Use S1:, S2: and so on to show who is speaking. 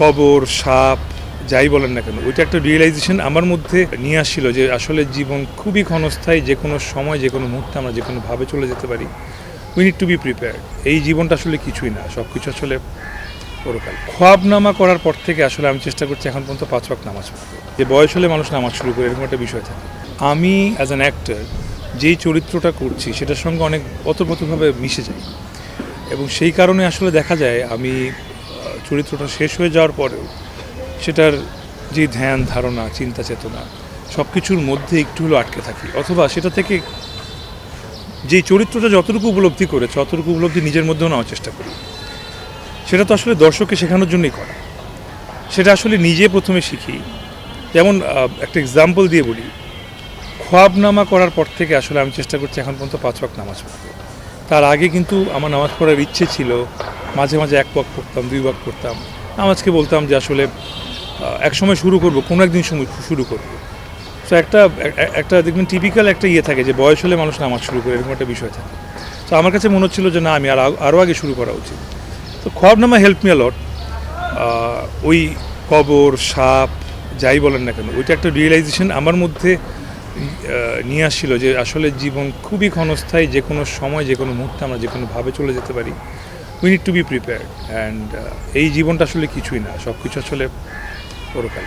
S1: কবর, সাপ যাই বলেন না কেন, ওইটা একটা রিয়েলাইজেশন আমার মধ্যে নিয়ে আসছিল যে আসলে জীবন খুবই ক্ষণস্থায়ী, যে কোনো সময় যে কোনো মুহূর্তে আমরা যে কোনোভাবে চলে যেতে পারি। We need to be prepared. এই জীবনটা আসলে কিছুই না, সব কিছু আসলে পরকাল। খ্বাবনামা করার পর থেকে আসলে আমি চেষ্টা করছি এখন পর্যন্ত 5 ওয়াক্ত নামাজ পড়তে। যে বয়স হলে মানুষ নামাজ শুরু করে, এরকম একটা বিষয় থাকে। আমি অ্যাজ অ্যান অ্যাক্টর যেই চরিত্রটা করছি সেটার সঙ্গে অনেক ওতপ্রোতভাবে মিশে যাই, এবং সেই কারণে আসলে দেখা যায় আমি চরিত্রটা শেষ হয়ে যাওয়ার পরেও সেটার যে ধ্যান ধারণা, চিন্তা চেতনা সব কিছুর মধ্যে একটু হলেও আটকে থাকি, অথবা সেটা থেকে যেই চরিত্রটা যতটুকু উপলব্ধি করেছে অতটুকু উপলব্ধি নিজের মধ্যেও নেওয়ার চেষ্টা করি। সেটা তো আসলে দর্শককে শেখানোর জন্যই করা, সেটা আসলে নিজে প্রথমে শিখি। যেমন একটা এক্সাম্পল দিয়ে বলি, খ্বাবনামা করার পর থেকে আসলে আমি চেষ্টা করছি এখন পর্যন্ত 5 ওয়াক্ত নামাজ পড়তে। তার আগে কিন্তু আমার নামাজ পড়ার ইচ্ছে ছিল, মাঝে মাঝে 1 ওয়াক্ত পড়তাম, 2 ওয়াক্ত পড়তাম। নামাজকে বলতাম যে আসলে এক সময় শুরু করব, কোনো একদিন শুরু করব। তো একটা দেখবেন টিপিক্যাল একটা ইয়ে থাকে যে বয়স হলে মানুষ নামাজ শুরু করে, এরকম একটা বিষয় থাকে। তো আমার কাছে মনে হচ্ছিল যে না, আমি আরও আগে শুরু করা উচিত। তো খ্বাবনামা হেল্প মি অলট। ওই কবর, সাপ যাই বলেন না কেন, ওইটা একটা রিয়েলাইজেশন আমার মধ্যে নিয়ে আসছিল যে আসলে জীবন খুবই ক্ষণস্থায়ী, যে কোনো সময় যে কোনো মুহূর্তে আমরা যে কোনোভাবে চলে যেতে পারি। We need to be prepared. And এই জীবনটা আসলে কিছুই না, সব কিছু আসলে পরকাল।